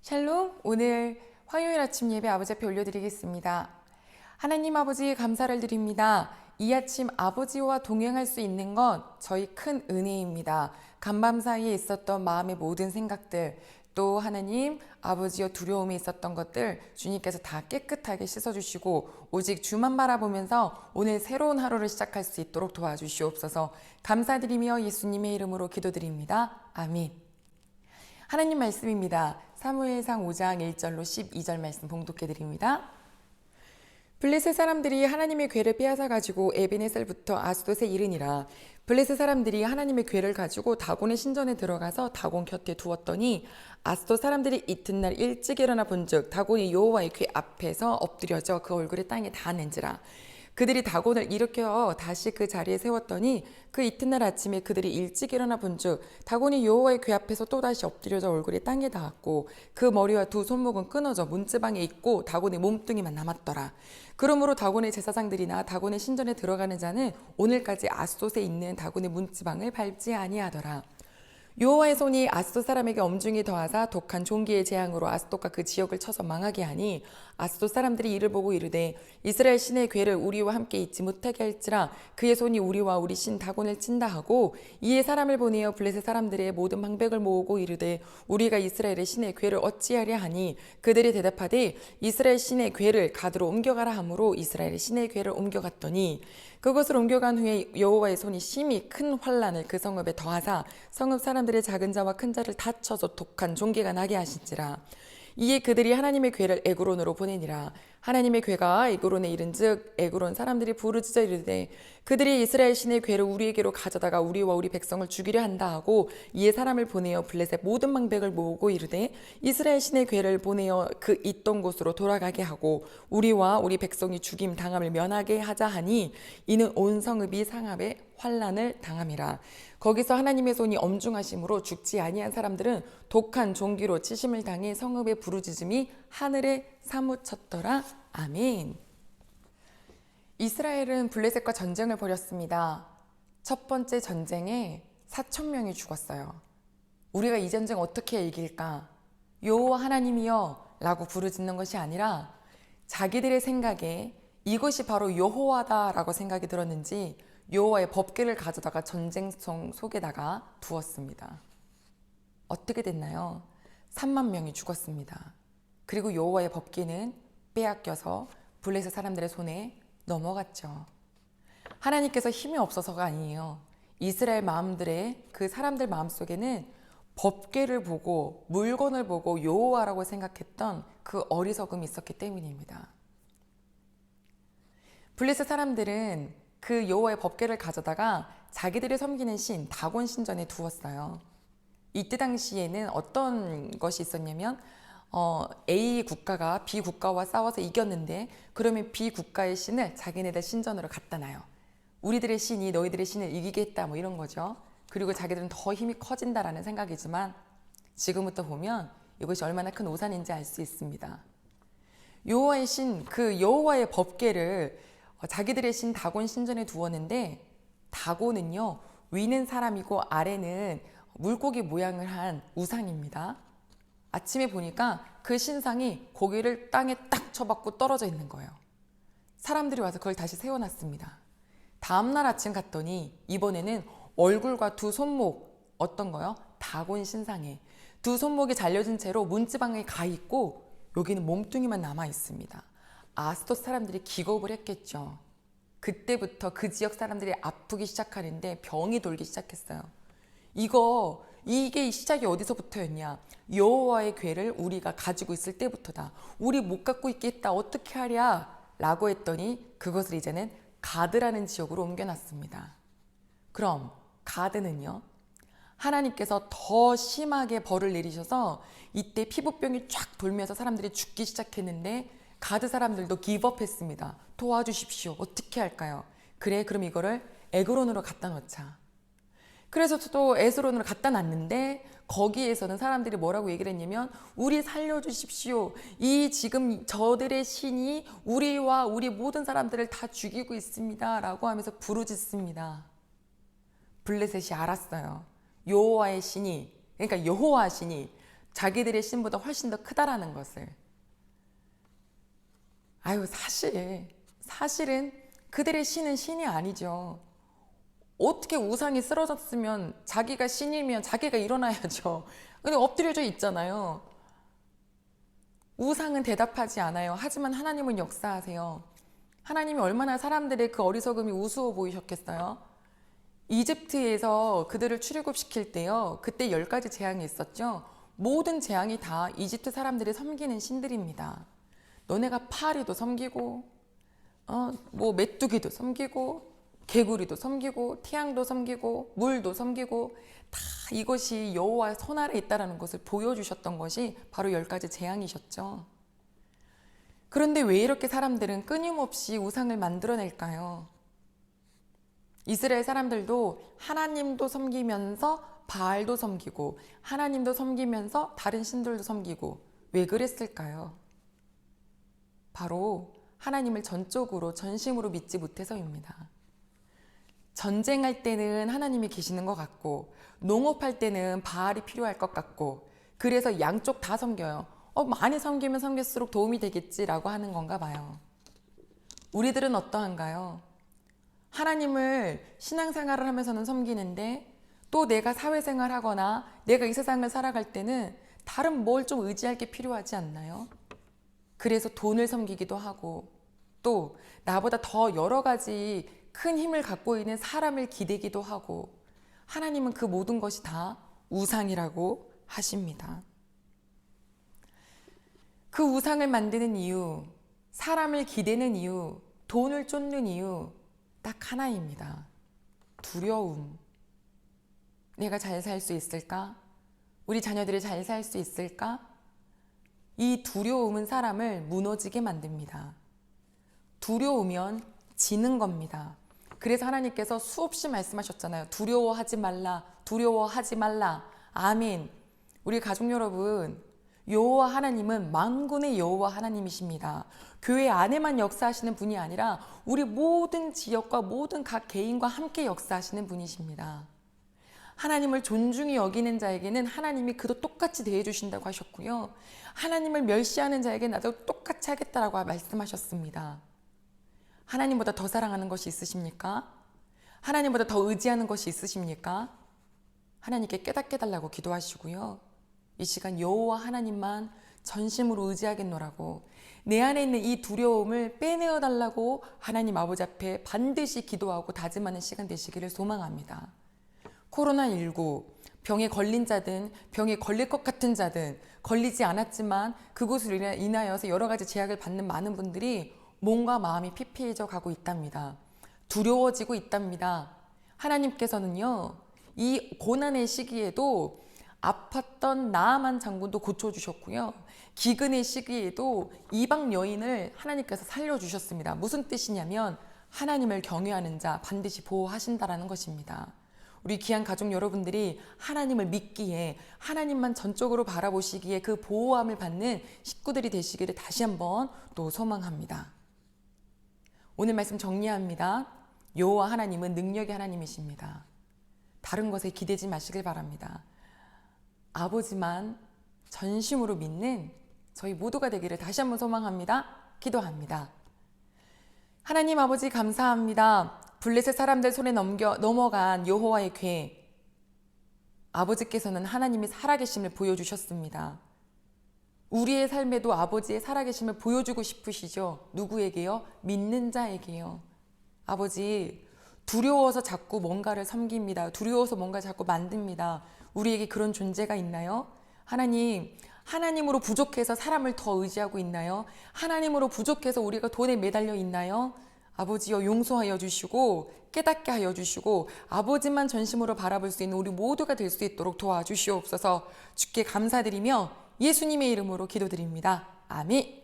샬롬, 오늘 화요일 아침 예배 아버지 앞에 올려드리겠습니다. 하나님 아버지 감사를 드립니다. 이 아침 아버지와 동행할 수 있는 건 저희 큰 은혜입니다. 간밤 사이에 있었던 마음의 모든 생각들, 또 하나님 아버지여 두려움이 있었던 것들 주님께서 다 깨끗하게 씻어주시고 오직 주만 바라보면서 오늘 새로운 하루를 시작할 수 있도록 도와주시옵소서. 감사드리며 예수님의 이름으로 기도드립니다. 아멘. 하나님 말씀입니다. 사무엘상 5장 1절로 12절 말씀 봉독해 드립니다. 블레셋 사람들이 하나님의 궤를 빼앗아 가지고 에벤에셀부터 아스돗에 이르니라. 블레셋 사람들이 하나님의 궤를 가지고 다곤의 신전에 들어가서 다곤 곁에 두었더니 아스돗 사람들이 이튿날 일찍 일어나 본즉 다곤이 여호와의 궤 앞에서 엎드려져 그 얼굴에 땅에 닿았는지라. 그들이 다곤을 일으켜 다시 그 자리에 세웠더니 그 이튿날 아침에 그들이 일찍 일어나 본즉 다곤이 여호와의 궤 앞에서 또다시 엎드려져 얼굴이 땅에 닿았고 그 머리와 두 손목은 끊어져 문지방에 있고 다곤의 몸뚱이만 남았더라. 그러므로 다곤의 제사장들이나 다곤의 신전에 들어가는 자는 오늘까지 아스돗에 있는 다곤의 문지방을 밟지 아니하더라. 여호와의 손이 아스돗 사람에게 엄중히 더하사 독한 종기의 재앙으로 아스돗과 그 지역을 쳐서 망하게 하니 아스돗 사람들이 이를 보고 이르되 이스라엘 신의 궤를 우리와 함께 있지 못하게 할지라 그의 손이 우리와 우리 신 다곤을 친다 하고 이에 사람을 보내어 블레셋 사람들의 모든 방백을 모으고 이르되 우리가 이스라엘의 신의 궤를 어찌하랴 하니 그들이 대답하되 이스라엘 신의 궤를 가드로 옮겨가라 하므로 이스라엘의 신의 궤를 옮겨갔더니 그것을 옮겨간 후에 여호와의 손이 심히 큰 환란을 그 성읍에 더하사 성읍 사람들의 작은 자와 큰 자를 다 쳐서 독한 종기가 나게 하신지라. 이에 그들이 하나님의 궤를 에그론으로 보내니라. 하나님의 궤가 에그론에 이른즉 에그론 사람들이 부르짖어 이르되 그들이 이스라엘 신의 궤를 우리에게로 가져다가 우리와 우리 백성을 죽이려 한다 하고 이에 사람을 보내어 블레셋 모든 방백을 모으고 이르되 이스라엘 신의 궤를 보내어 그 있던 곳으로 돌아가게 하고 우리와 우리 백성이 죽임 당함을 면하게 하자 하니 이는 온 성읍이 상합에 환란을 당함이라. 거기서 하나님의 손이 엄중하심으로 죽지 아니한 사람들은 독한 종기로 치심을 당해 성읍의 부르짖음이 하늘에 사무쳤더라. 아멘. 이스라엘은 블레셋과 전쟁을 벌였습니다. 첫 번째 전쟁에 4,000명이 죽었어요. 우리가 이 전쟁 어떻게 이길까? 여호와 하나님이여 라고 부르짖는 것이 아니라 자기들의 생각에 이것이 바로 여호와다라고 생각이 들었는지 여호와의 법궤를 가져다가 전쟁터 속에다가 두었습니다. 어떻게 됐나요? 3만 명이 죽었습니다. 그리고 여호와의 법궤는 빼앗겨서 블레셋 사람들의 손에 넘어갔죠. 하나님께서 힘이 없어서가 아니에요. 이스라엘 마음들의 그 사람들 마음속에는 법궤를 보고 물건을 보고 여호와라고 생각했던 그 어리석음이 있었기 때문입니다. 블레셋 사람들은 그 여호와의 법궤를 가져다가 자기들이 섬기는 신 다곤 신전에 두었어요. 이때 당시에는 어떤 것이 있었냐면 A 국가가 B 국가와 싸워서 이겼는데 그러면 B 국가의 신을 자기네들 신전으로 갖다 놔요. 우리들의 신이 너희들의 신을 이기겠다 뭐 이런 거죠. 그리고 자기들은 더 힘이 커진다라는 생각이지만 지금부터 보면 이것이 얼마나 큰 오산인지 알 수 있습니다. 여호와의 신, 그 여호와의 법궤를 자기들의 신 다곤 신전에 두었는데 다곤은요 위는 사람이고 아래는 물고기 모양을 한 우상입니다. 아침에 보니까 그 신상이 고개를 땅에 딱 쳐박고 떨어져 있는 거예요. 사람들이 와서 그걸 다시 세워놨습니다. 다음날 아침 갔더니 이번에는 얼굴과 두 손목 어떤 거요? 다곤 신상에 두 손목이 잘려진 채로 문지방에 가 있고 여기는 몸뚱이만 남아 있습니다. 아스돗 사람들이 기겁을 했겠죠. 그때부터 그 지역 사람들이 아프기 시작하는데 병이 돌기 시작했어요. 이게 시작이 어디서부터였냐? 여호와의 궤를 우리가 가지고 있을 때부터다. 우리 못 갖고 있겠다. 어떻게 하랴? 라고 했더니 그것을 이제는 가드라는 지역으로 옮겨놨습니다. 그럼 가드는요? 하나님께서 더 심하게 벌을 내리셔서 이때 피부병이 쫙 돌면서 사람들이 죽기 시작했는데 가드 사람들도 기브업했습니다. 도와주십시오. 어떻게 할까요? 그래, 그럼 이거를 에그론으로 갖다 놓자. 그래서 또 에스론으로 갖다 놨는데 거기에서는 사람들이 뭐라고 얘기를 했냐면 우리 살려주십시오. 이 지금 저들의 신이 우리와 우리 모든 사람들을 다 죽이고 있습니다. 라고 하면서 부르짖습니다. 블레셋이 알았어요. 여호와의 신이, 그러니까 여호와 신이 자기들의 신보다 훨씬 더 크다라는 것을. 사실은 그들의 신은 신이 아니죠. 어떻게 우상이 쓰러졌으면 자기가 신이면 자기가 일어나야죠. 근데 엎드려져 있잖아요. 우상은 대답하지 않아요. 하지만 하나님은 역사하세요. 하나님이 얼마나 사람들의 그 어리석음이 우스워 보이셨겠어요? 이집트에서 그들을 출애굽시킬 때요. 그때 10가지 재앙이 있었죠. 모든 재앙이 다 이집트 사람들이 섬기는 신들입니다. 너네가 파리도 섬기고 메뚜기도 섬기고 개구리도 섬기고 태양도 섬기고 물도 섬기고 다 이것이 여호와의 손 아래 있다는 것을 보여주셨던 것이 바로 10가지 재앙이셨죠. 그런데 왜 이렇게 사람들은 끊임없이 우상을 만들어낼까요? 이스라엘 사람들도 하나님도 섬기면서 바알도 섬기고 하나님도 섬기면서 다른 신들도 섬기고 왜 그랬을까요? 바로 하나님을 전적으로 전심으로 믿지 못해서입니다. 전쟁할 때는 하나님이 계시는 것 같고 농업할 때는 바알이 필요할 것 같고 그래서 양쪽 다 섬겨요. 많이 섬기면 섬길수록 도움이 되겠지라고 하는 건가 봐요. 우리들은 어떠한가요? 하나님을 신앙생활을 하면서는 섬기는데 또 내가 사회생활하거나 내가 이 세상을 살아갈 때는 다른 뭘 좀 의지할 게 필요하지 않나요? 그래서 돈을 섬기기도 하고 또 나보다 더 여러 가지 큰 힘을 갖고 있는 사람을 기대기도 하고 하나님은 그 모든 것이 다 우상이라고 하십니다. 그 우상을 만드는 이유, 사람을 기대는 이유, 돈을 쫓는 이유 딱 하나입니다. 두려움. 내가 잘 살 수 있을까? 우리 자녀들이 잘 살 수 있을까? 이 두려움은 사람을 무너지게 만듭니다. 두려우면 지는 겁니다. 그래서 하나님께서 수없이 말씀하셨잖아요. 두려워하지 말라, 두려워하지 말라. 아멘. 우리 가족 여러분, 여호와 하나님은 만군의 여호와 하나님이십니다. 교회 안에만 역사하시는 분이 아니라 우리 모든 지역과 모든 각 개인과 함께 역사하시는 분이십니다. 하나님을 존중히 여기는 자에게는 하나님이 그도 똑같이 대해주신다고 하셨고요. 하나님을 멸시하는 자에게 나도 똑같이 하겠다라고 말씀하셨습니다. 하나님보다 더 사랑하는 것이 있으십니까? 하나님보다 더 의지하는 것이 있으십니까? 하나님께 깨닫게 달라고 기도하시고요. 이 시간 여호와 하나님만 전심으로 의지하겠노라고 내 안에 있는 이 두려움을 빼내어 달라고 하나님 아버지 앞에 반드시 기도하고 다짐하는 시간 되시기를 소망합니다. 코로나19 병에 걸린 자든 병에 걸릴 것 같은 자든 걸리지 않았지만 그것으로 인하여서 여러 가지 제약을 받는 많은 분들이 몸과 마음이 피폐해져 가고 있답니다. 두려워지고 있답니다. 하나님께서는요, 이 고난의 시기에도 아팠던 나아만 장군도 고쳐주셨고요. 기근의 시기에도 이방 여인을 하나님께서 살려주셨습니다. 무슨 뜻이냐면 하나님을 경외하는 자 반드시 보호하신다라는 것입니다. 우리 귀한 가족 여러분들이 하나님을 믿기에 하나님만 전적으로 바라보시기에 그 보호함을 받는 식구들이 되시기를 다시 한번 또 소망합니다. 오늘 말씀 정리합니다. 여호와 하나님은 능력의 하나님이십니다. 다른 것에 기대지 마시길 바랍니다. 아버지만 전심으로 믿는 저희 모두가 되기를 다시 한번 소망합니다. 기도합니다. 하나님 아버지 감사합니다. 블레셋 사람들 손에 넘어간 여호와의 궤. 아버지께서는 하나님이 살아계심을 보여주셨습니다. 우리의 삶에도 아버지의 살아계심을 보여주고 싶으시죠? 누구에게요? 믿는 자에게요. 아버지, 두려워서 자꾸 뭔가를 섬깁니다. 두려워서 뭔가를 자꾸 만듭니다. 우리에게 그런 존재가 있나요? 하나님, 하나님으로 부족해서 사람을 더 의지하고 있나요? 하나님으로 부족해서 우리가 돈에 매달려 있나요? 아버지여 용서하여 주시고 깨닫게 하여 주시고 아버지만 전심으로 바라볼 수 있는 우리 모두가 될 수 있도록 도와주시옵소서. 주께 감사드리며 예수님의 이름으로 기도드립니다. 아멘.